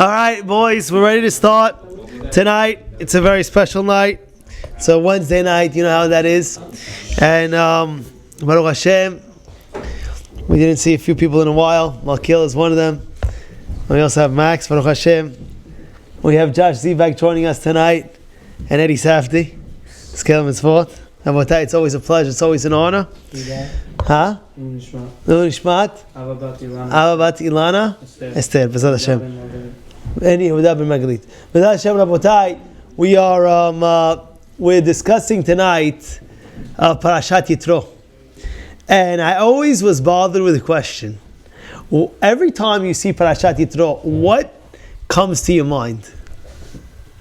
All right, boys, we're ready to start tonight. It's a very special night. It's a Wednesday night, you know how that is. And Baruch Hashem, we didn't see a few people in a while. Malkil is one of them. We also have Max, Baruch Hashem. We have Josh Zivak joining us tonight, and Eddie Safdie. Scale Mitzvot. It's always a pleasure. It's always an honor. Huh? Nishmat. Ava bat Ilana. Esther. Bezrat Hashem. Bezrat Hashem, Rabotai. We are we're discussing tonight Parashat Yitro, and I always was bothered with the question. Well, every time you see Parashat Yitro, what comes to your mind?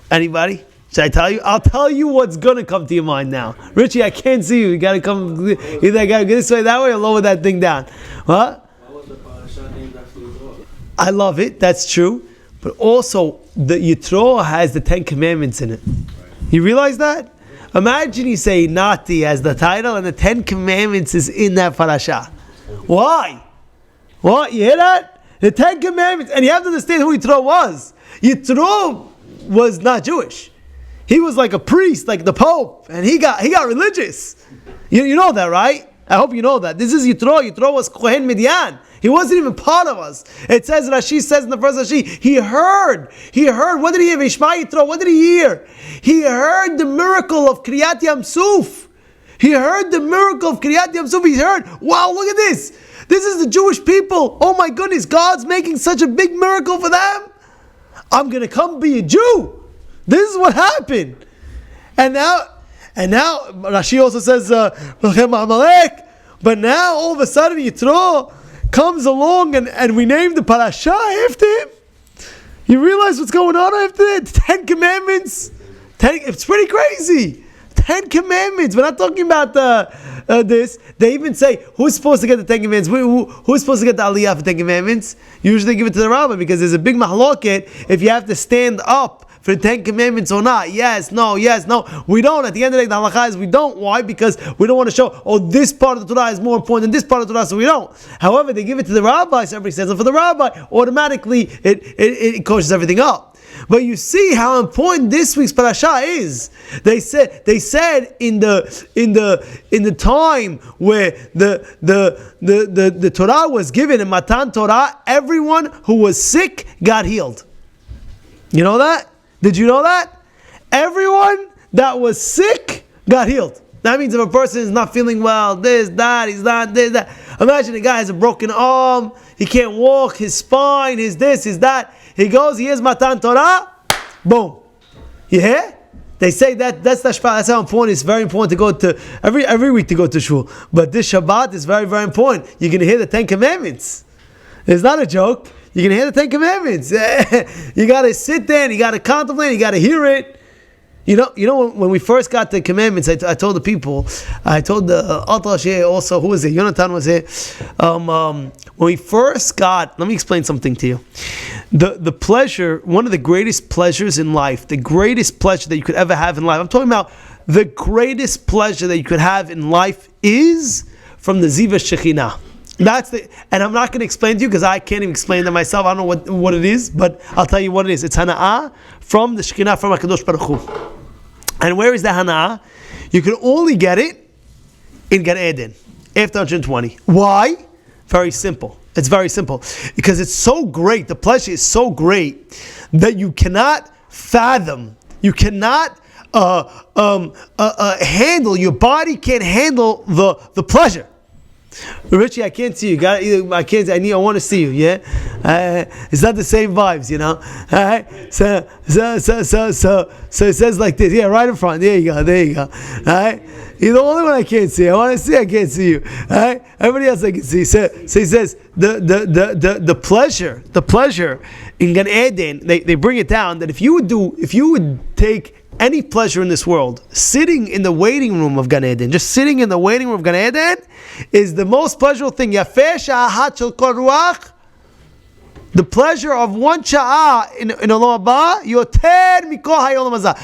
Anybody? Should I tell you? I'll tell you what's going to come to your mind now. Richie, I can't see you. You got to come. Either I got to go this way, that way, or lower that thing down. What? Why was the Parashat named after Yitro? I love it. That's true. But also, the Yitro has the 10 Commandments in it. You realize that? Imagine you say Nati as the title, and the 10 Commandments is in that Parashat. Why? What? You hear that? The 10 Commandments. And you have to understand who Yitro was. Yitro was not Jewish. He was like a priest, like the Pope, and he got religious. You know that, right? I hope you know that. This is Yitro. Yitro was Kohen Midian. He wasn't even part of us. It says, Rashi says in the first Rashi, he heard. What did he hear? Vishma Yitro. What did he hear? He heard the miracle of Kriyat Yam Suf. He heard the miracle of Kriyat Yam Suf. He heard, wow, look at this. This is the Jewish people. Oh my goodness, God's making such a big miracle for them. I'm going to come be a Jew. This is what happened. And now Rashi also says, but now all of a sudden Yitro comes along and we named the parasha after him. You realize what's going on after that? 10 Commandments. It's pretty crazy. 10 Commandments. We're not talking about this. They even say, who's supposed to get the 10 Commandments? Who's supposed to get the aliyah for 10 Commandments? Usually they give it to the rabbi because there's a big mahloket if you have to stand up for the 10 Commandments or not. Yes, no. We don't. At the end of the day, the halakha is we don't. Why? Because we don't want to show, this part of the Torah is more important than this part of the Torah, so we don't. However, they give it to the rabbi, so everybody says it for the rabbi, automatically it koshes everything up. But you see how important this week's parasha is. They said in the time where the Torah was given in Matan Torah, everyone who was sick got healed. You know that? Did you know that? Everyone that was sick got healed. That means if a person is not feeling well, this, that, he's not this, that. Imagine a guy has a broken arm, he can't walk, his spine, his this, his that. He goes, he hears Matan Torah, boom. You hear? They say that's the Shvat. That's how important. It's very important to go to every week to go to shul. But this Shabbat is very, very important. You're going to hear the 10 Commandments. It's not a joke. You're going to hear the 10 Commandments. You got to sit there and you got to contemplate, you got to hear it. You know when we first got the Commandments, I told the people, I told the Altar also, who was it? Yonatan was here. When we first got, let me explain something to you. The pleasure, one of the greatest pleasures in life, the greatest pleasure that you could ever have in life, I'm talking about the greatest pleasure that you could have in life is from the Ziva Shekhinah. And I'm not going to explain to you because I can't even explain it myself. I don't know what it is, but I'll tell you what it is. It's Hana'ah from the Shekhinah, from HaKadosh Baruch Hu. And where is the Hana'ah? You can only get it in Gan Eden, after 120. Why? Very simple. It's very simple. Because it's so great, the pleasure is so great, that you cannot fathom, you cannot handle, your body can't handle the pleasure. Richie, I can't see you. I want to see you. Yeah, it's not the same vibes, you know. All right. So it says like this. Yeah, right in front. There you go. All right. You're the only one I can't see. I want to see. I can't see you. All right. Everybody else I can see. So he says the pleasure in Gan Eden. They bring it down that if you would take any pleasure in this world, sitting in the waiting room of Gan Eden, just sitting in the waiting room of Gan Eden, is the most pleasurable thing. Yafeh sha'ahat shel kol ruach The pleasure of one sha'ah in Olam Haba, yoter mikol hayolam hazeh.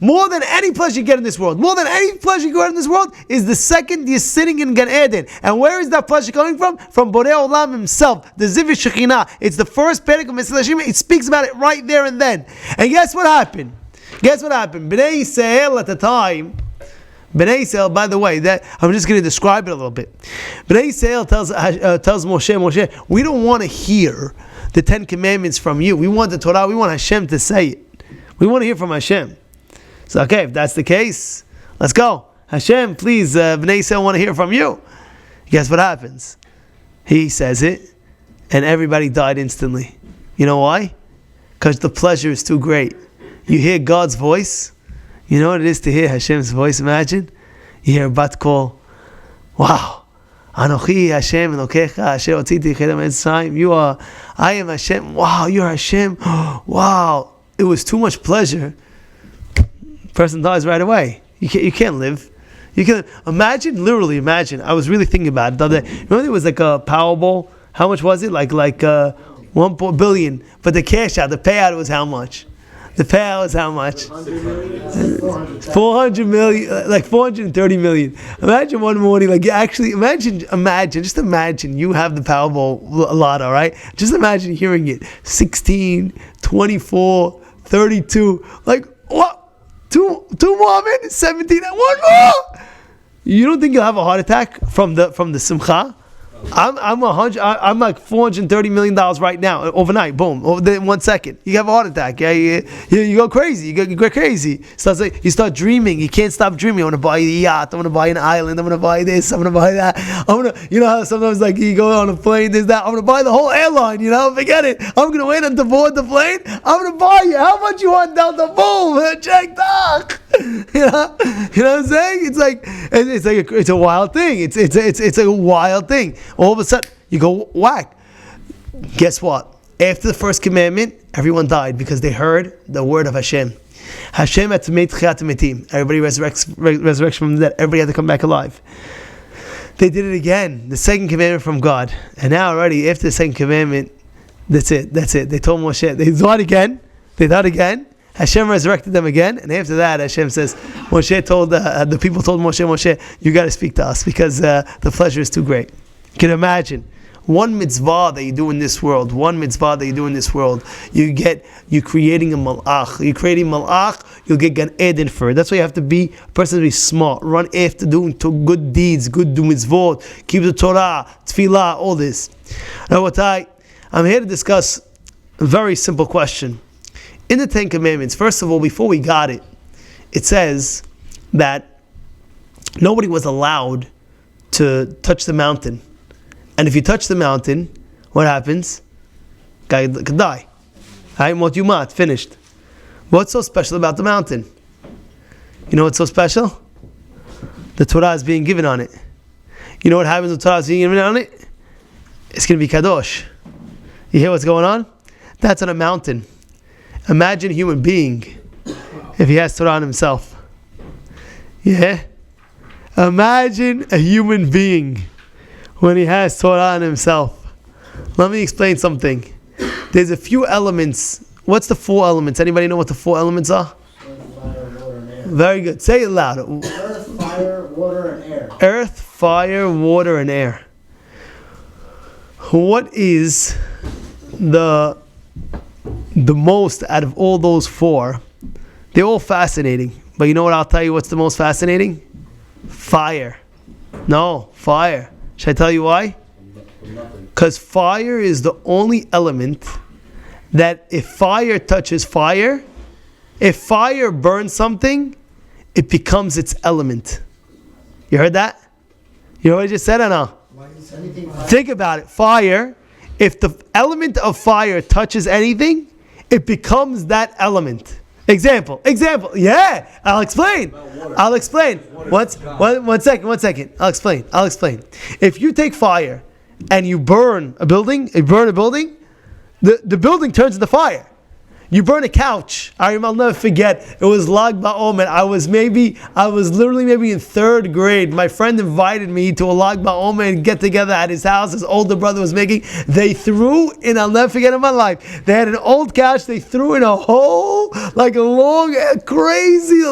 More than any pleasure you get in this world, more than any pleasure you get in this world, is the second you're sitting in Gan Eden. And where is that pleasure coming from? From Borei Olam himself, the Ziv Shekhinah. It's the first perek of Mesilas Yesharim. It speaks about it right there and then. And guess what happened? Bnei Yisrael at the time. Bnei Yisrael, by the way, that I'm just going to describe it a little bit. Bnei Yisrael tells Moshe, we don't want to hear the 10 Commandments from you. We want the Torah. We want Hashem to say it. We want to hear from Hashem. So, okay, if that's the case, let's go. Hashem, please, Bnei Yisrael want to hear from you. Guess what happens? He says it, and everybody died instantly. You know why? Because the pleasure is too great. You hear God's voice. You know what it is to hear Hashem's voice? Imagine you hear a bat call. Wow, Anochi Hashem Elokecha Asher Hotziti Echem Mitzrayim. You are, I am Hashem. Wow, you are Hashem. Wow, it was too much pleasure. Person dies right away. You can't live. You can literally imagine. I was really thinking about it the other day. Remember there was like a Powerball. How much was it? Like 1 billion. But the cash out, the payout was how much? The payout is how much? 400 million, like 430 million. Imagine one morning, just imagine you have the Powerball lotto, right? Just imagine hearing it. 16, 24, 32, like what? Two more minutes, 17, one more! You don't think you'll have a heart attack from the simcha? I'm like $430 million right now, overnight, boom, in 1 second. You have a heart attack, yeah, you go crazy, you go crazy. You start dreaming, you can't stop dreaming. I want to buy a yacht, I want to buy an island, I'm going to buy this, I'm going to buy that. You know how sometimes like you go on a plane, there's that, I'm going to buy the whole airline, forget it. I'm going to wait until board the plane, I'm going to buy you. How much you want, Delta? Boom, check that. You know what I'm saying? It's a wild thing. It's a wild thing. All of a sudden, you go whack. Guess what? After the first commandment, everyone died because they heard the word of Hashem. Hashem had to make tchiyat metim. Everybody resurrection from the dead. Everybody had to come back alive. They did it again. The second commandment from God. And now already, after the second commandment, that's it. They told Moshe. They died again. Hashem resurrected them again, and after that, Hashem says, Moshe told the people told Moshe, you got to speak to us because the pleasure is too great. You can imagine one mitzvah that you do in this world. You're creating a malach. You're creating malach. You'll get Gan Eden for it. That's why you have to be a person to be smart. Run after doing good deeds, good do mitzvot, keep the Torah, tefillah, all this. Now, I'm here to discuss a very simple question. In the 10 Commandments, first of all, before we got it, it says that nobody was allowed to touch the mountain. And if you touch the mountain, what happens? Guy could die. Mot yumat, finished. What's so special about the mountain? You know what's so special? The Torah is being given on it. You know what happens when the Torah is being given on it? It's going to be kadosh. You hear what's going on? That's on a mountain. Imagine a human being if he has Torah on himself. Yeah? Imagine a human being when he has Torah on himself. Let me explain something. There's a few elements. What's the 4 elements? Anybody know what the 4 elements are? Earth, fire, water, and air. Very good. Say it loud. Earth, fire, water, and air. Earth, fire, water, and air. What is the most out of all those 4? They're all fascinating. But you know what? I'll tell you what's the most fascinating? Fire. No, fire. Should I tell you why? Because fire is the only element that if fire touches fire, if fire burns something, it becomes its element. You heard that? You know what I just said or no? Think about it. Fire, if the element of fire touches anything, it becomes that element. Example. Yeah, I'll explain. One second. I'll explain. If you take fire and you burn a building, the building turns into fire. You burn a couch. I'll never forget. It was Lag BaOmer. I was literally maybe in 3rd grade. My friend invited me to a Lag BaOmer and get together at his house. His older brother was making. They threw in, I'll never forget in my life, they had an old couch. They threw in a hole, like a long, crazy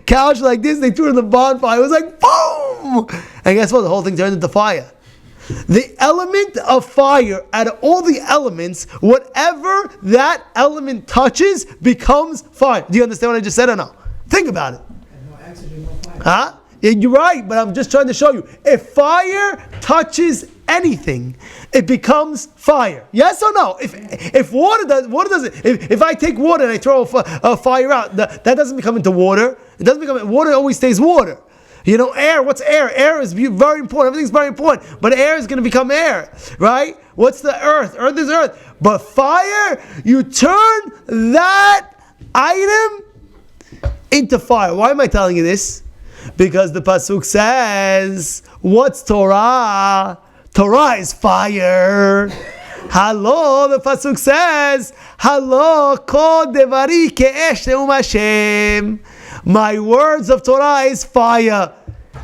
couch like this. They threw it in the bonfire. It was like, boom! And guess what? The whole thing turned into fire. The element of fire, out of all the elements, whatever that element touches becomes fire. Do you understand what I just said or no? Think about it. No oxygen, no fire. Huh? Yeah, you're right, but I'm just trying to show you. If fire touches anything, it becomes fire. Yes or no? If water does it. If I take water and I throw a fire out, that doesn't become into water. It doesn't become water. Always stays water. You know, air, what's air? Air is very important. Everything's very important. But air is going to become air, right? What's the earth? Earth is earth. But fire, you turn that item into fire. Why am I telling you this? Because the Pasuk says, what's Torah? Torah is fire. Hello, the Pasuk says, Hello, kol devari ke'esh ne'um Hashem. My words of Torah is fire.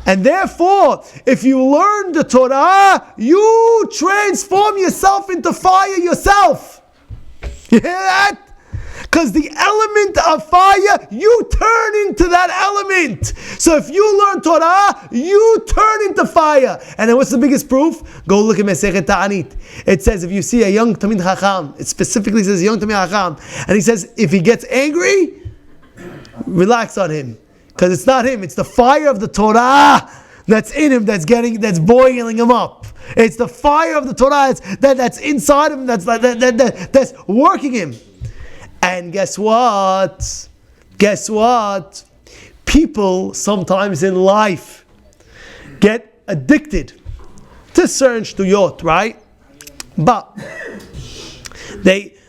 And therefore, if you learn the Torah, you transform yourself into fire yourself. You hear that? Because the element of fire, you turn into that element. So if you learn Torah, you turn into fire. And then what's the biggest proof? Go look at Masechet Ta'anit. It says if you see a young Tamid Chacham, it specifically says young Tamid Chacham, and he says if he gets angry, relax on him, because it's not him, it's the fire of the Torah that's in him, that's boiling him up. It's the fire of the Torah that's inside him, that's working him. And guess what? People sometimes in life get addicted to certain shtuyot, right? But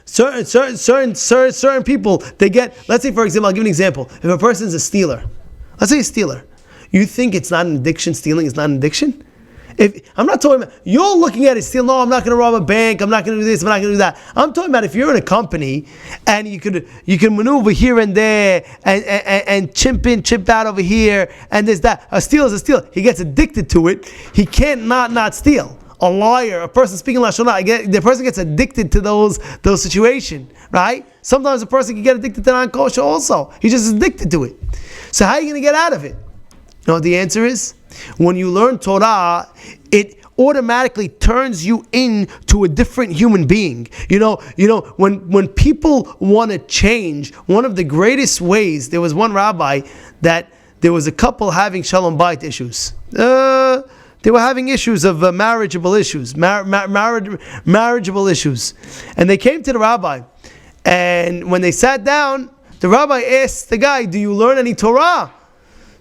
certain people, they get, let's say for example, I'll give you an example. If a person's a stealer, let's say a stealer, you think it's not an addiction, stealing is not an addiction? If I'm not talking about, you're looking at it steal, no, I'm not going to rob a bank, I'm not going to do this, I'm not going to do that. I'm talking about if you're in a company and you can maneuver here and there and chimp in, chimp out over here, and there's that. A steal is a steal. He gets addicted to it. He can't not steal. A liar, a person speaking Lashon Hara, the person gets addicted to those situations, right? Sometimes a person can get addicted to non-kosher also. He's just addicted to it. So how are you going to get out of it? You know what the answer is? When you learn Torah, it automatically turns you into a different human being. You know, when people want to change, one of the greatest ways, there was one rabbi that there was a couple having shalom bayit issues. They were having issues of marriageable issues, marriageable issues. And they came to the rabbi. And when they sat down, the rabbi asked the guy, do you learn any Torah?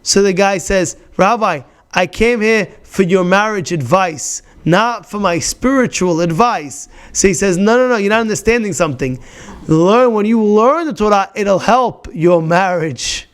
So the guy says, Rabbi, I came here for your marriage advice, not for my spiritual advice. So he says, no, you're not understanding something. When you learn the Torah, it'll help your marriage.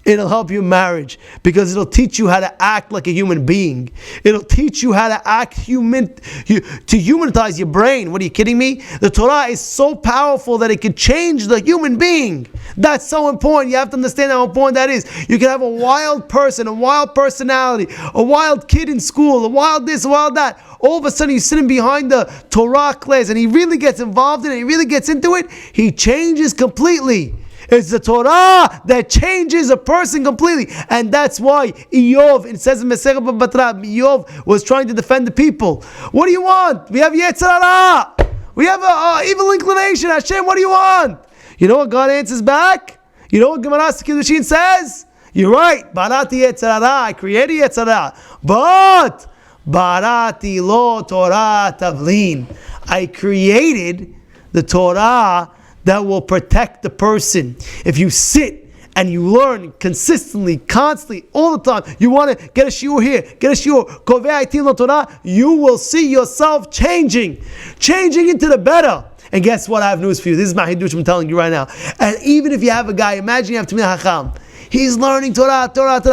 It'll help your marriage because it'll teach you how to act like a human being. It'll teach you how to act to humanize your brain. What are you kidding me? The Torah is so powerful that it can change the human being. That's so important. You have to understand how important that is. You can have a wild person, a wild personality, a wild kid in school, a wild this, a wild that. All of a sudden you're sitting behind the Torah class and he really gets involved in it, he really gets into it, he changes completely. It's the Torah that changes a person completely. And that's why Iyov, it says in Masechet Batra, Iyov was trying to defend the people. What do you want? We have Yetzer Hara. We have an evil inclination. Hashem, what do you want? You know what God answers back? You know what Gemara Kiddushin says? You're right. Barati Yetzer Hara. I created Yetzer Hara. But Barati lo Torah tavlin. I created the Torah that will protect the person. If you sit and you learn consistently, constantly, all the time, you want to get a shiur here, get a shiur, kovei itim lo Torah, you will see yourself changing into the better. And guess what? I have news for you. This is my hidush I'm telling you right now. And even if you have a guy, imagine you have Tamid Chacham. He's learning Torah.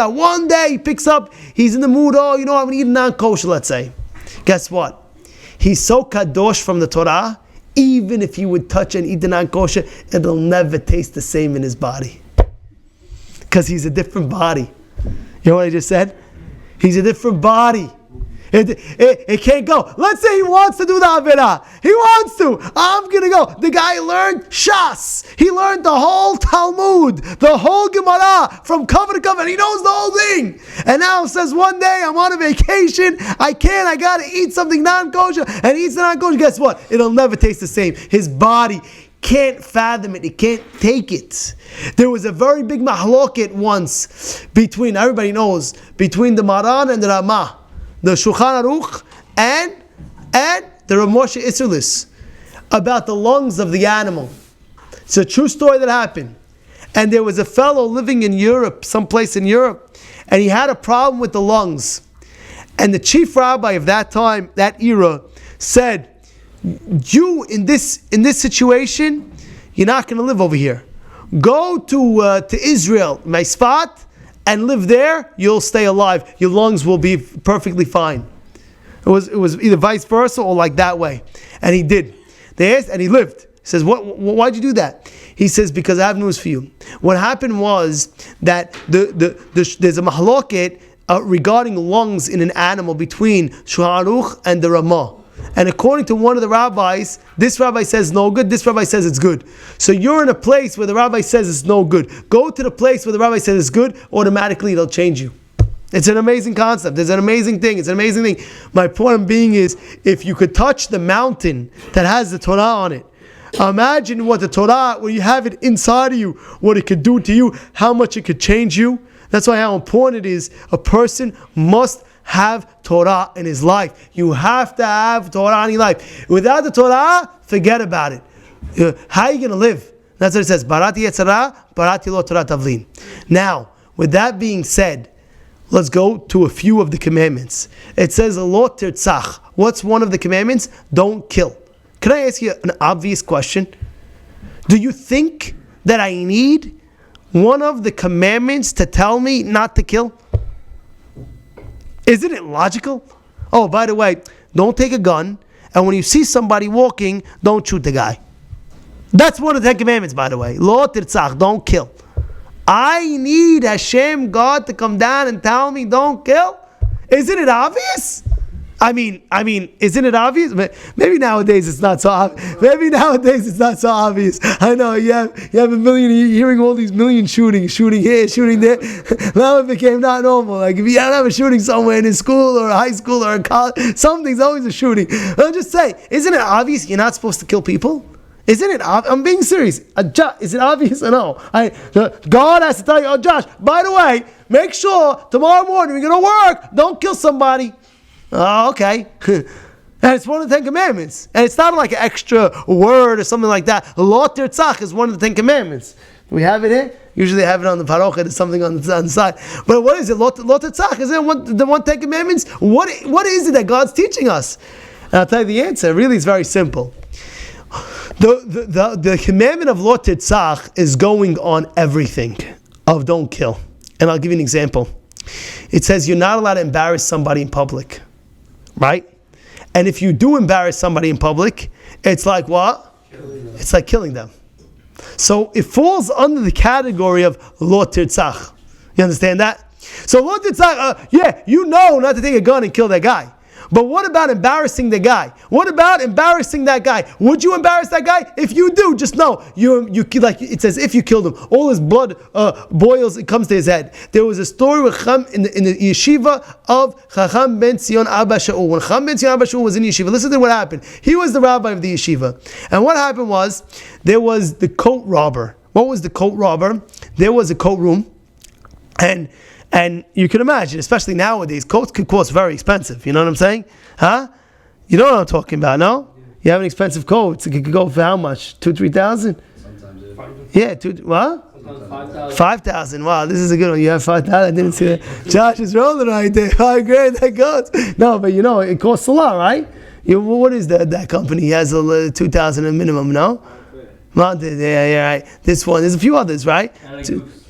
One day he picks up, he's in the mood, I'm going to eat non-kosher, let's say. Guess what? He's so kadosh from the Torah, even if he would touch and eat the non-kosher, it'll never taste the same in his body. Because he's a different body. You know what I just said? He's a different body. It can't go. Let's say he wants to do the Avirah. He wants to. I'm going to go. The guy learned Shas. He learned the whole Talmud, the whole Gemara, from cover to cover. And he knows the whole thing. And now says one day, I'm on a vacation. I got to eat something non-kosher. And he eats the non-kosher. Guess what? It'll never taste the same. His body can't fathom it. It can't take it. There was a very big mahloket once between, everybody knows, between the Maran and the Ramah. The Shulchan Aruch and the Rav Moshe Isserlis about the lungs of the animal. It's a true story that happened. And there was a fellow living in Europe, someplace in Europe, and he had a problem with the lungs. And the chief rabbi of that time, that era, said, you in this situation, you're not going to live over here. Go to Israel, Meisfat, and live there, you'll stay alive. Your lungs will be perfectly fine. It was either vice versa or like that way. And he did. They asked, and he lived. He says, why'd you do that? He says, because I have news for you. What happened was that there's a mahloket regarding lungs in an animal between Shulchan Aruch and the Ramah. And according to one of the rabbis, this rabbi says no good, this rabbi says it's good. So you're in a place where the rabbi says it's no good. Go to the place where the rabbi says it's good, automatically it'll change you. It's an amazing concept. It's an amazing thing. It's an amazing thing. My point being is, if you could touch the mountain that has the Torah on it, imagine what the Torah, when you have it inside of you, what it could do to you, how much it could change you. That's why how important it is. A person must have Torah in his life. You have to have Torah in your life. Without the Torah, forget about it. How are you going to live? That's what it says. Barati yetzara, barati lo Torah tavlin. Now, with that being said, let's go to a few of the commandments. It says lo tirtzach. What's one of the commandments? Don't kill. Can I ask you an obvious question? Do you think that I need one of the commandments to tell me not to kill? Isn't it logical? Oh, by the way, don't take a gun, and when you see somebody walking, don't shoot the guy. That's one of the 10 commandments, by the way. Lo tirtzach, don't kill. I need Hashem, God, to come down and tell me don't kill? Isn't it obvious? I mean, isn't it obvious? Maybe nowadays it's not so obvious. I know you have a million, you're hearing all these million shooting here, shooting there. Now it became not normal. Like if you don't have a shooting somewhere in a school or a high school or a college, something's always a shooting. I'll just say, isn't it obvious you're not supposed to kill people? Isn't it? I'm being serious. Is it obvious or no? God has to tell you, oh Josh, by the way, make sure tomorrow morning when you're going to work, don't kill somebody. Oh, okay. And it's one of the 10 commandments. And it's not like an extra word or something like that. Lo tirtzach is one of the 10 commandments. Do we have it here? Usually I have it on the parochet. There's something on the side. But what is it? Lo tirtzach? Is it the 10 commandments? What is it that God's teaching us? And I'll tell you the answer. Really, it's very simple. The commandment of lo tirtzach is going on everything of don't kill. And I'll give you an example. It says you're not allowed to embarrass somebody in public. Right? And if you do embarrass somebody in public, it's like what? It's like killing them. So it falls under the category of lo tirtzach. You understand that? So lo tirtzach, you know not to take a gun and kill that guy. But what about embarrassing the guy? What about embarrassing that guy? Would you embarrass that guy? If you do, just know you like it says if you killed him, all his blood boils. It comes to his head. There was a story with in the yeshiva of Chacham ben Zion Abba Shaul. When Chacham ben Zion Abba Shaul was in yeshiva, listen to what happened. He was the rabbi of the yeshiva, and what happened was there was the coat robber. What was the coat robber? There was a coat room, and you can imagine, especially nowadays, coats could cost very expensive. You know what I'm saying? Huh? You know what I'm talking about, no? You have an expensive coat. It could go for how much? 2,000-3,000? Sometimes. Yeah, what? Sometimes 5,000. 5,000. Wow, this is a good one. You have 5,000. I didn't see that. Josh is rolling right there. 5 grand, that goes. No, but it costs a lot, right? What is that company? He has a 2,000 a minimum, no? Yeah, right. This one. There's a few others, right?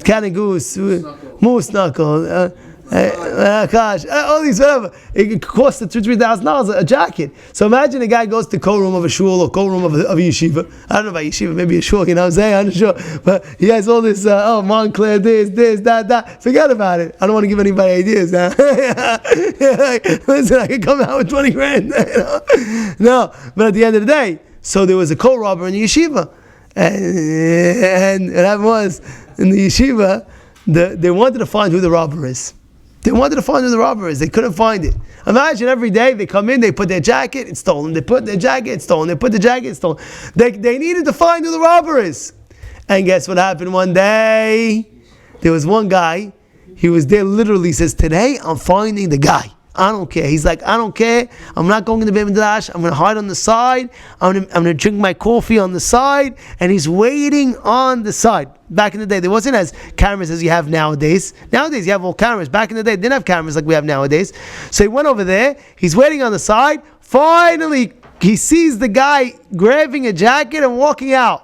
Cat and Goose. Moose Knuckle. Gosh, all these whatever. It costs $2,000-3,000 a jacket. So imagine a guy goes to co-room of a shul or co-room of a yeshiva. I don't know about yeshiva, maybe a shul, you know what I'm saying? I'm not sure. But he has all this, Montclair, this, that. Forget about it. I don't want to give anybody ideas now. Listen, I could come out with 20 grand. No, but at the end of the day, so there was a co-robber in the yeshiva. And that was, in the yeshiva, they wanted to find who the robber is. They wanted to find who the robber is. They couldn't find it. Imagine every day they come in, they put their jacket, it's stolen. They put their jacket, it's stolen. They put the jacket, it's stolen. They needed to find who the robber is. And guess what happened one day? There was one guy, he was there literally, says, today I'm finding the guy. I don't care. He's like, I don't care. I'm not going to the Beit Midrash. I'm going to hide on the side. I'm going to drink my coffee on the side. And he's waiting on the side. Back in the day, there wasn't as cameras as you have nowadays. Nowadays, you have all cameras. Back in the day, they didn't have cameras like we have nowadays. So he went over there. He's waiting on the side. Finally, he sees the guy grabbing a jacket and walking out.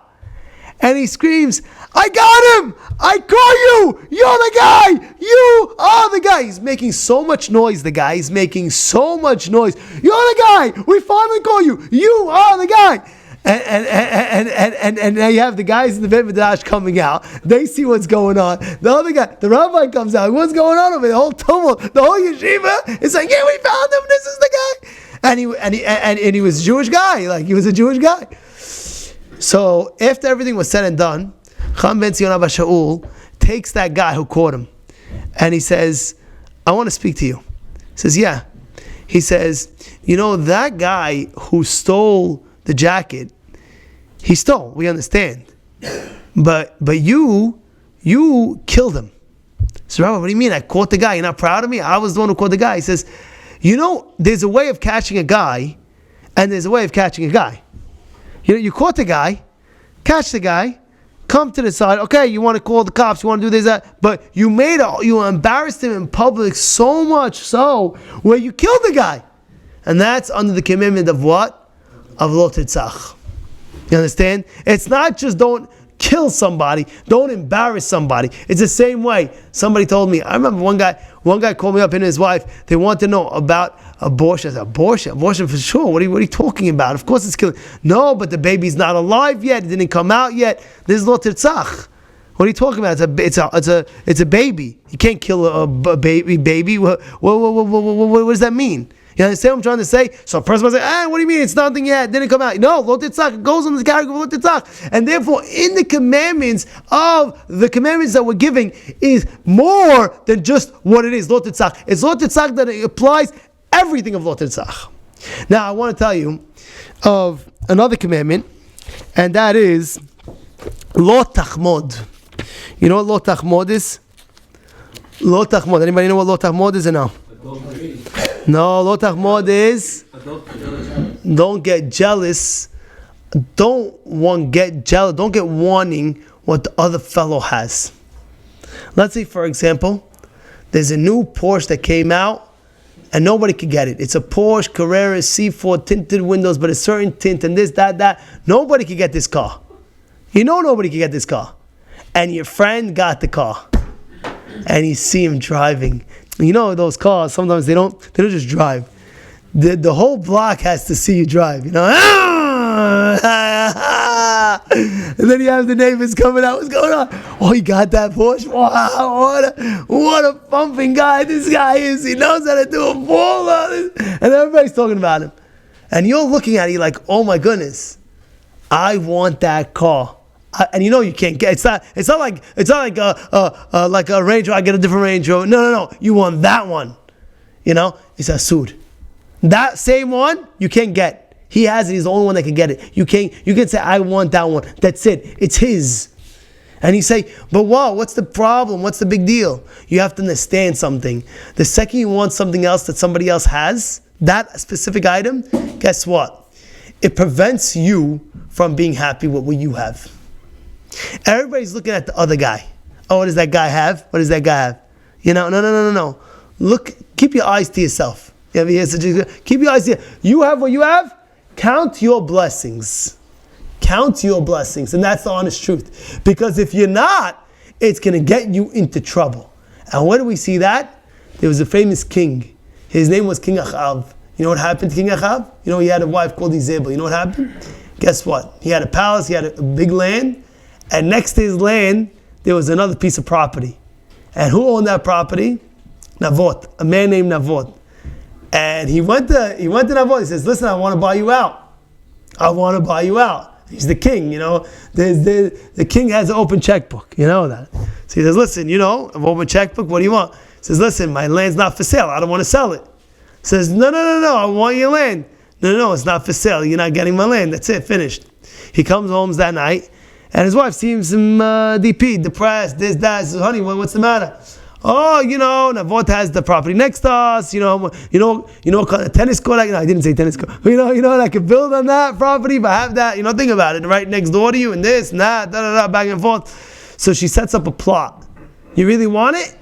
And he screams, I got him! I caught you! You're the guy! You are the guy! He's making so much noise, the guy. He's making so much noise. You're the guy! We finally caught you! You are the guy! And now you have the guys in the Beit Midrash coming out. They see what's going on. The other guy, the rabbi comes out. What's going on over there? The whole tumult, the whole yeshiva is like, yeah, we found him. This is the guy. And he was a Jewish guy. Like, he was a Jewish guy. So after everything was said and done, Chacham ben Zion Abba Shaul takes that guy who caught him, and he says, I want to speak to you. He says, yeah. He says, you know, that guy who stole the jacket, he stole, we understand. But you killed him. So Rabbi, what do you mean? I caught the guy. You're not proud of me? I was the one who caught the guy. He says, you know, there's a way of catching a guy, and there's a way of catching a guy. You know, you caught the guy, catch the guy, come to the side. Okay, you want to call the cops, you want to do this, that, but you embarrassed him in public so much so where you killed the guy, and that's under the commitment of what? Of lo titzach. You understand? It's not just don't kill somebody, don't embarrass somebody. It's the same way. Somebody told me. I remember one guy called me up, him and his wife. They want to know about abortion. I said, abortion for sure. What are you talking about? Of course it's killing. No, but the baby's not alive yet. It didn't come out yet. There's lo tirtzach. What are you talking about? It's a baby. You can't kill a baby. What does that mean? You understand what I'm trying to say? So a person might say, what do you mean? It's nothing yet. It didn't come out. No, lo titzach. It goes on the category of lo titzach. And therefore, in the commandments that we're giving is more than just what it is, lo titzach. It's lo titzach that it applies everything of lo titzach. Now, I want to tell you of another commandment, and that is lo tachmod. You know what lo tachmod is? Lo tachmod. Anybody know what lo tachmod is or no? No, lo tachmod is don't get jealous. Don't get jealous. Don't get wanting what the other fellow has. Let's say, for example, there's a new Porsche that came out and nobody could get it. It's a Porsche Carrera C4 tinted windows, but a certain tint and this, that. Nobody could get this car. You know nobody could get this car. And your friend got the car. And you see him driving. You know those cars, sometimes they don't just drive. The whole block has to see you drive, you know. And then you have the neighbors coming out, what's going on? Oh, he got that Porsche. Wow, what a pumping guy this guy is. He knows how to do a ball on it. And everybody's talking about him. And you're looking at it, you're like, oh my goodness, I want that car. And you know you can't get. It's not like a Range Rover. I get a different Range Rover. No. You want that one. You know, it's asud. That same one you can't get. He has it. He's the only one that can get it. You can say, I want that one. That's it. It's his. And you say, but wow, what's the problem? What's the big deal? You have to understand something. The second you want something else that somebody else has, that specific item, guess what? It prevents you from being happy with what you have. Everybody's looking at the other guy. Oh, what does that guy have? What does that guy have? You know, no. Look, keep your eyes to yourself. Keep your eyes to yourself. You have what you have. Count your blessings. Count your blessings. And that's the honest truth. Because if you're not, it's going to get you into trouble. And where do we see that? there was a famous king. His name was King Achav. You know what happened to King Achav? You know, he had a wife called Izebel. You know what happened? Guess what? He had a palace, he had a big land, and next to his land, there was another piece of property. And who owned that property? Navot, a man named Navot. And he went to Navot, he says, listen, I want to buy you out. I want to buy you out. He's the king, you know. The king has an open checkbook, you know that. So he says, listen, you know, an open checkbook, what do you want? He says, listen, my land's not for sale, I don't want to sell it. He says, no, I want your land. No, it's not for sale, you're not getting my land, that's it, finished. He comes home that night, and his wife seems him depressed, this, that. He says, honey, what's the matter? Oh, you know, Navot has the property next to us. You know, a tennis court. No, I didn't say tennis court. You know, I could build on that property, but I have that. You know, think about it, right next door to you, and this, and that, back and forth. So she sets up a plot. You really want it?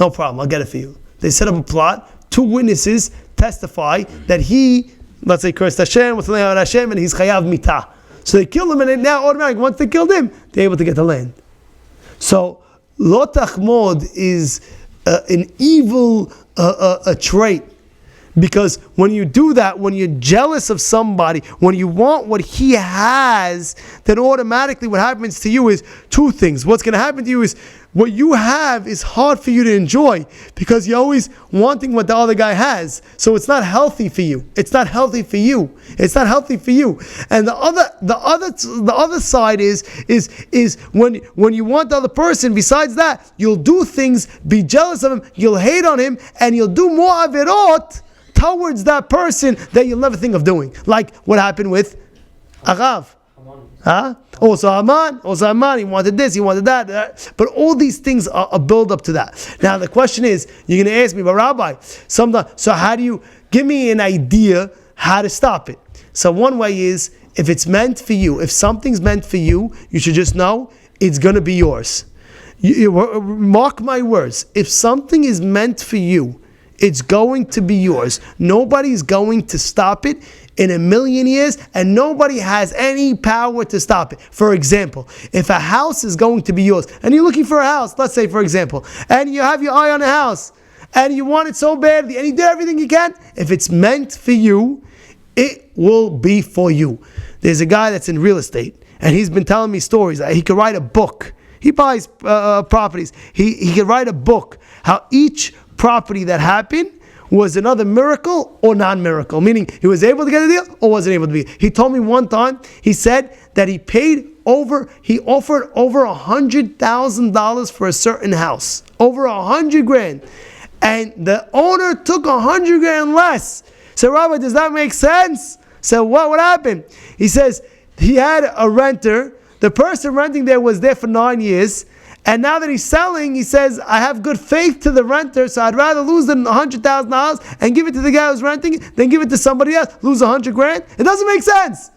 No problem, I'll get it for you. They set up a plot. 2 witnesses testify that he, let's say, cursed Hashem, and he's chayav mitah. So they kill him, and now automatically, once they killed him, they're able to get the land. So Lo tachmod is an evil trait, because when you do that, when you're jealous of somebody, when you want what he has, then automatically what happens to you is 2 things. What's going to happen to you is what you have is hard for you to enjoy, because you're always wanting what the other guy has. So it's not healthy for you. It's not healthy for you. It's not healthy for you. And the other side is when you want the other person. Besides that, you'll do things, be jealous of him, you'll hate on him, and you'll do more averot towards that person that you'll never think of doing. Like what happened with Achav. Also Haman, he wanted this, he wanted that. But all these things are a build up to that. Now the question is, you're going to ask me, but Rabbi, so how do you, give me an idea how to stop it? So one way is, if it's meant for you, if something's meant for you, you should just know it's going to be yours. Mark my words, if something is meant for you, it's going to be yours. Nobody's going to stop it in a million years, and nobody has any power to stop it. For example, if a house is going to be yours, and you're looking for a house, let's say for example, and you have your eye on a house, and you want it so badly, and you did everything you can, if it's meant for you, it will be for you. There's a guy that's in real estate, and he's been telling me stories. He could write a book. He buys properties. He could write a book, how each property that happened was another miracle or non-miracle, meaning he was able to get a deal or wasn't able to be. He told me one time, he said that he offered over $100,000 for a certain house, over $100,000, and the owner took $100,000 less. So Rabbi, does that make sense? So what happened? He says he had a renter. The person renting there was there for 9 years. And now that he's selling, he says, I have good faith to the renter, so I'd rather lose than $100,000 and give it to the guy who's renting it than give it to somebody else, lose $100,000. It doesn't make sense.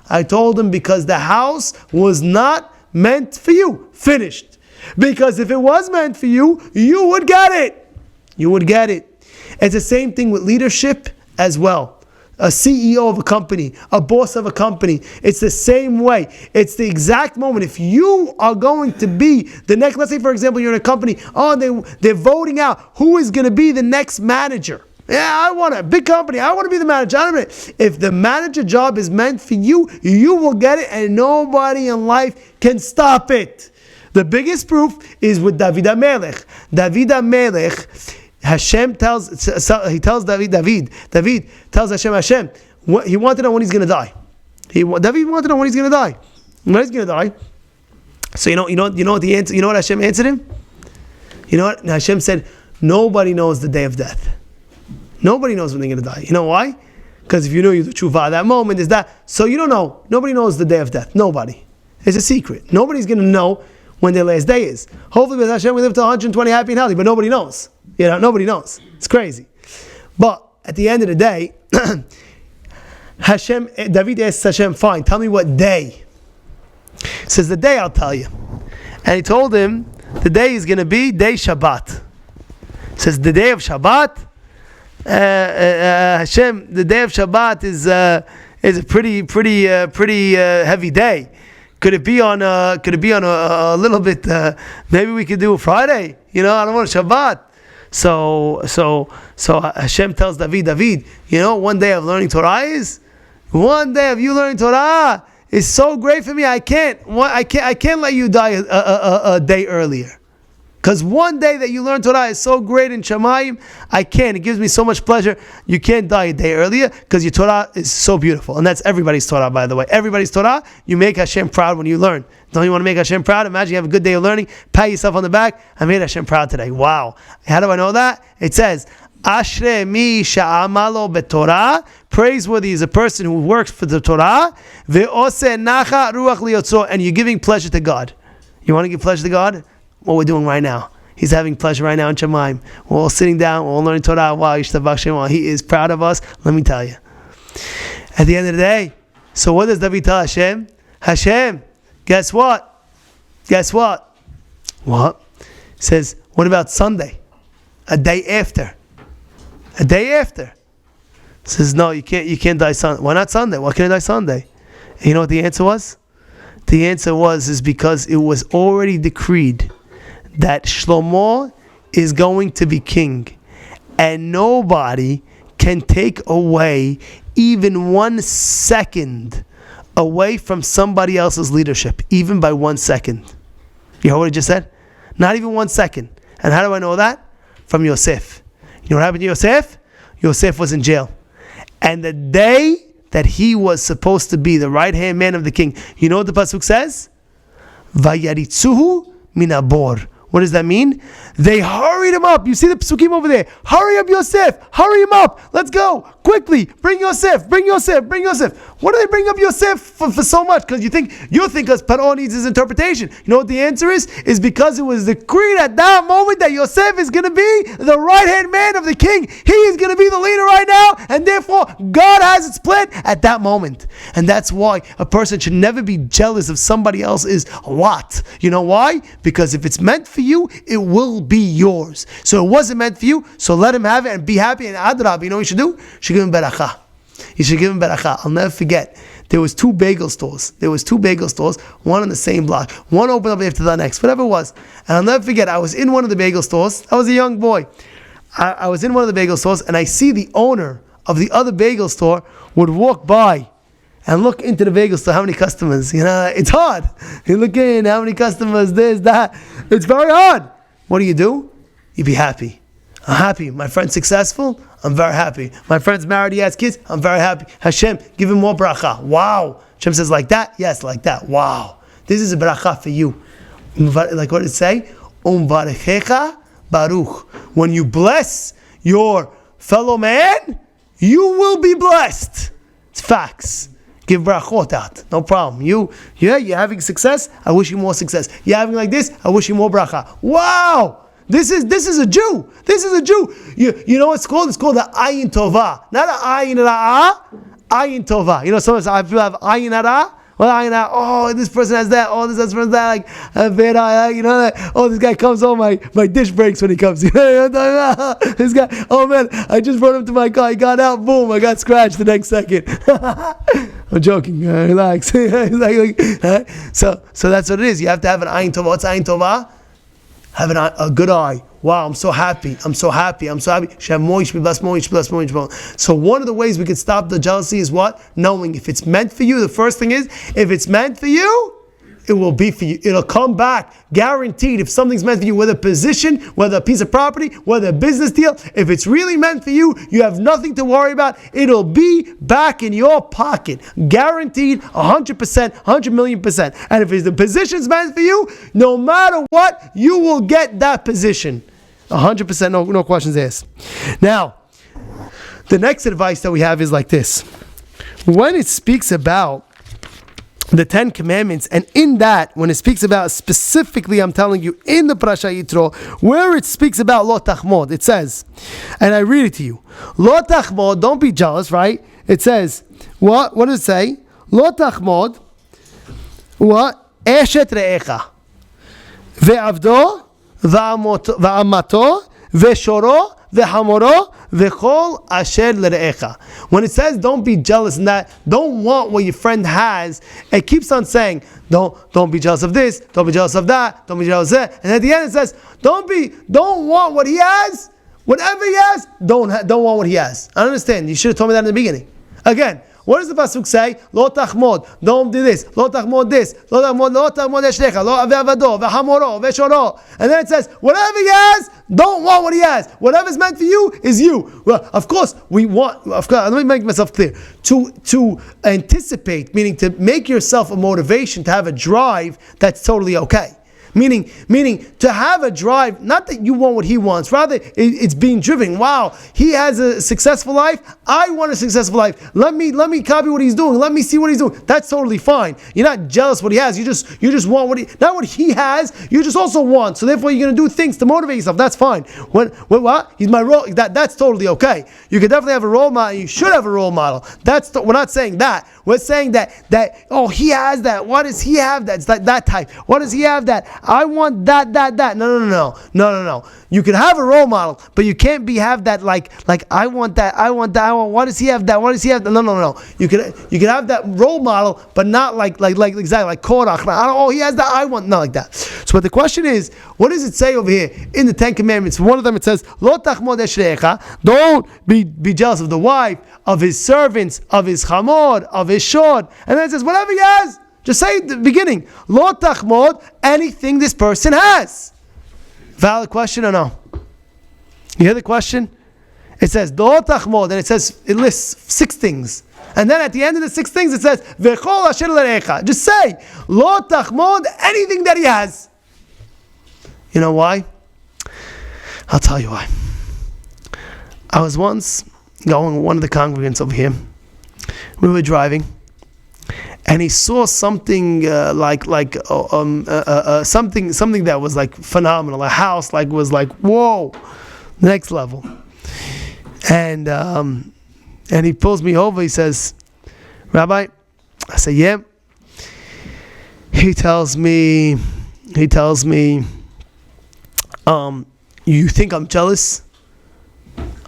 I told him, because the house was not meant for you. Finished. Because if it was meant for you, you would get it. You would get it. It's the same thing with leadership as well. A CEO of a company, a boss of a company. It's the same way. It's the exact moment. If you are going to be the next, let's say for example, you're in a company, they're voting out who is going to be the next manager. Yeah, I want a big company. I want to be the manager. If the manager job is meant for you, you will get it, and nobody in life can stop it. The biggest proof is with David HaMelech. David HaMelech, Hashem tells David tells Hashem, he wanted to know when he's going to die. David wanted to know when he's going to die. When he's going to die. So you know what the answer? You know what Hashem answered him? You know what? Hashem said, nobody knows the day of death. Nobody knows when they're going to die. You know why? Because if you know you do tshuva at that moment, is that so you don't know. Nobody knows the day of death. Nobody. It's a secret. Nobody's going to know when their last day is. Hopefully with Hashem we live to 120 happy and healthy, but nobody knows. Nobody knows. It's crazy. But at the end of the day, David asks Hashem, fine, tell me what day. He says, the day I'll tell you. And he told him, the day is going to be day Shabbat. He says, the day of Shabbat, Hashem, the day of Shabbat is a pretty heavy day. Could it be on a little bit, maybe we could do a Friday? I don't want a Shabbat. Hashem tells David, one day of learning Torah is, one day of you learning Torah is so great for me. I can't let you die a day earlier. Because one day that you learn Torah is so great in Shamayim, I can't. It gives me so much pleasure. You can't die a day earlier because your Torah is so beautiful. And that's everybody's Torah, by the way. Everybody's Torah, you make Hashem proud when you learn. Don't you want to make Hashem proud? Imagine you have a good day of learning, pat yourself on the back, I made Hashem proud today. Wow. How do I know that? It says, Ashre mi sha'amalo betorah. Praiseworthy is a person who works for the Torah. Ve'ose nacha ruach liyotzo. And you're giving pleasure to God. You want to give pleasure to God? What we're doing right now. He's having pleasure right now in Shemaim. We're all sitting down, we're all learning Torah. Wow, Yishtabach Shem. He is proud of us. Let me tell you. At the end of the day, so what does David tell Hashem? Hashem, guess what? Guess what? What? He says, what about Sunday? A day after. A day after. He says, no, you can't die Sunday. Why not Sunday? Why can't I die Sunday? And you know what the answer was? The answer is because it was already decreed that Shlomo is going to be king, and nobody can take away even 1 second away from somebody else's leadership, even by 1 second. You heard what I just said? Not even 1 second. And how do I know that? From Yosef. You know what happened to Yosef? Yosef was in jail. And the day that he was supposed to be the right-hand man of the king, you know what the pasuk says? Vayaritzuhu minabor. What does that mean? They hurried him up. You see the psukim over there. Hurry up Yosef. Hurry him up. Let's go. Quickly. Bring Yosef. Bring Yosef. Bring Yosef. What do they bring up Yosef for so much? Because you think because Paro needs his interpretation. You know what the answer is? Is because it was decreed at that moment that Yosef is going to be the right-hand man of the king. He is going to be the leader right now. And therefore, God has its plan at that moment. And that's why a person should never be jealous of somebody else's lot. You know why? Because if it's meant for you, it will be yours. So it wasn't meant for you, so let him have it and be happy. And adrab, you know what you should do? You should give him beracha. You should give him beracha. I'll never forget. There was two bagel stores, one on the same block. One opened up after the next, whatever it was. And I'll never forget, I was in one of the bagel stores. I was a young boy. I was in one of the bagel stores, and I see the owner of the other bagel store would walk by and look into the bagel store, how many customers. It's hard. You look in, how many customers, this, that. It's very hard. What do? You be happy. I'm happy. My friend's successful. I'm very happy. My friend's married. He has kids. I'm very happy. Hashem, give him more bracha. Wow. Hashem says, like that? Yes, like that. Wow. This is a bracha for you. Like what did it say? Umvarechecha baruch. When you bless your fellow man, you will be blessed. It's facts. Give brachot out. No problem. You're having success. I wish you more success. You're having like this. I wish you more bracha. Wow. This is a Jew. This is a Jew. You know what it's called? It's called the ayin tova. Not an ayin ra'ah. Ayin tova. Sometimes I feel have ayin ra'ah. Well, oh, this person has that. Oh, this person has that. Oh, this guy comes. Oh, my dish breaks when he comes. This guy. Oh man, I just brought him to my car. He got out. Boom! I got scratched the next second. I'm joking. Relax. So that's what it is. You have to have an ayin tova. What's ayin tova? Have a good eye. Wow, I'm so happy. So one of the ways we can stop the jealousy is what? Knowing if it's meant for you. The first thing is, if it's meant for you, it will be for you. It'll come back. Guaranteed. If something's meant for you, whether a position, whether a piece of property, whether a business deal, if it's really meant for you, you have nothing to worry about. It'll be back in your pocket. Guaranteed 100%, 100 million %. And if the position's meant for you, no matter what, you will get that position. 100%, no questions asked. Now, the next advice that we have is like this. When it speaks about the 10 Commandments, and in that, when it speaks about specifically, I'm telling you, in the Parashat Yitro, where it speaks about Lo Tachmod, it says, and I read it to you, Lo Tachmod, don't be jealous, right? It says, what does it say? Lo Tachmod, what? Eshet Re'echa, Ve'avdo, Ve'amato, Ve'shoro, Ve'hamoro, V'chol asher l're'echa. When it says don't be jealous and that, don't want what your friend has, it keeps on saying, don't be jealous of this, don't be jealous of that, don't be jealous of that. And at the end it says, don't want what he has, whatever he has, don't want what he has. I understand. You should have told me that in the beginning. Again, what does the pasuk say? Lo tachmod. Don't do this. Lo tachmod this. Lo tachmod eshlecha. Lo ve'avado ve'hamoro ve'shoro. And then it says, whatever he has, don't want what he has. Whatever's meant for you is you. Well, of course, we want. Of course, let me make myself clear. To anticipate, meaning to make yourself a motivation to have a drive, that's totally okay. Meaning to have a drive, not that you want what he wants, rather it's being driven. Wow, he has a successful life. I want a successful life. Let me copy what he's doing. Let me see what he's doing. That's totally fine. You're not jealous what he has. You just want not what he has. You just also want. So therefore, you're going to do things to motivate yourself. That's fine. What? He's my role. That's totally okay. You can definitely have a role model. You should have a role model. We're not saying that. We're saying that he has that. What does he have that? It's like that type. What does he have that? I want that. No. You can have a role model, but you can't have that like I want that. What does he have that? What does he have that? No. You can have that role model, but not like exactly like Korach. Oh, he has that. I want not like that. So, but the question is, what does it say over here in the Ten Commandments? One of them it says, "Lo tachmod eshrecha." Don't be jealous of the wife, of his servants, of his chamor, of his shod. And then it says, whatever he has. Just say at the beginning, Lo tachmod, anything this person has. Valid question or no? You hear the question? It says, Lo tachmod, and it lists 6 things. And then at the end of the 6 things, it says, V'chol asher l'recha. Just say, Lo tachmod, anything that he has. You know why? I'll tell you why. I was once going with one of the congregants over here. We were driving. And he saw something something that was like phenomenal. A house was like whoa, next level. And he pulls me over. He says, "Rabbi," I say, "Yeah." He tells me, "You think I'm jealous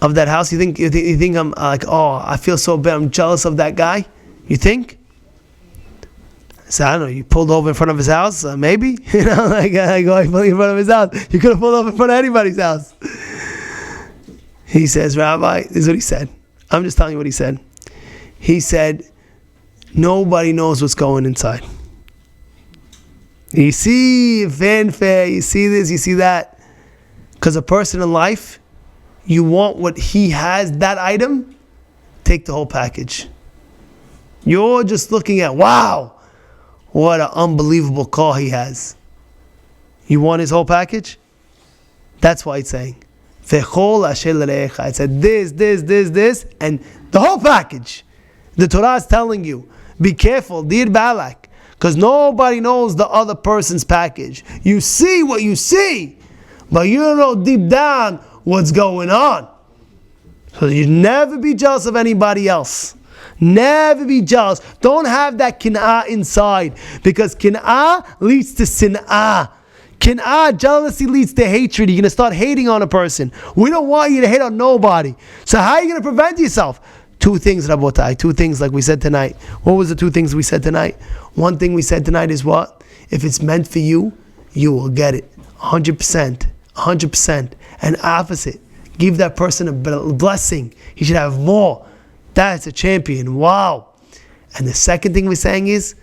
of that house? You think I'm like, oh, I feel so bad. I'm jealous of that guy. You think?" So I don't know, you pulled over in front of his house? Maybe? I go in front of his house. You could have pulled over in front of anybody's house. He says, "Rabbi," this is what he said. I'm just telling you what he said. He said, "Nobody knows what's going inside." You see fanfare, you see this, you see that. Because a person in life, you want what he has, that item, take the whole package. You're just looking at, wow, what an unbelievable car he has. You want his whole package? That's why it's saying, V'chol asher l'recha. It said this, and the whole package. The Torah is telling you, be careful, dir balak, because nobody knows the other person's package. You see what you see, but you don't know deep down what's going on. So you never be jealous of anybody else. Never be jealous. Don't have that kin'ah inside, because kin'ah leads to sin'ah. Kin'ah, jealousy, leads to hatred. You're going to start hating on a person. We don't want you to hate on nobody. So how are you going to prevent yourself? 2 things, Rabotai. 2 things like we said tonight. What was the 2 things we said tonight? One thing we said tonight is what? If it's meant for you, you will get it. 100%. 100%. And opposite. Give that person a blessing. He should have more. That's a champion. Wow. And the second thing we're saying is,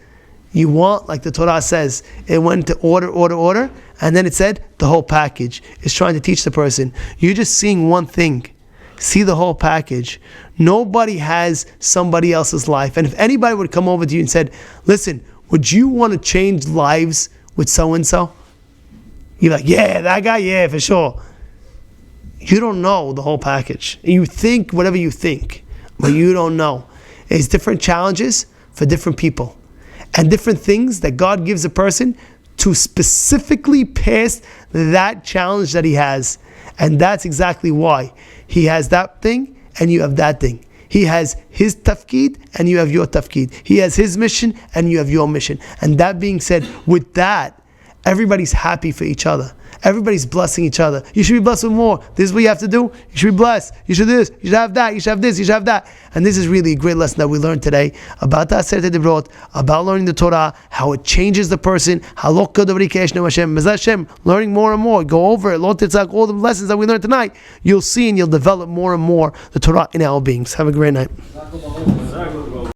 you want, like the Torah says, it went to order, and then it said the whole package. It's trying to teach the person. You're just seeing one thing. See the whole package. Nobody has somebody else's life. And if anybody would come over to you and said, listen, would you want to change lives with so-and-so? You're like, yeah, that guy, yeah, for sure. You don't know the whole package. You think whatever you think, but you don't know. It's different challenges for different people, and different things that God gives a person to specifically pass that challenge that he has. And that's exactly why he has that thing and you have that thing. He has his tafkid and you have your tafkid. He has his mission and you have your mission. And that being said, with that, everybody's happy for each other. Everybody's blessing each other. You should be blessed with more. This is what you have to do. You should be blessed. You should do this. You should have that. You should have this. You should have that. And this is really a great lesson that we learned today about the Aseret Divrot, about learning the Torah, how it changes the person. Bezrat Hashem, learning more and more. Go over it. All the lessons that we learned tonight, you'll see and you'll develop more and more the Torah in our beings. Have a great night.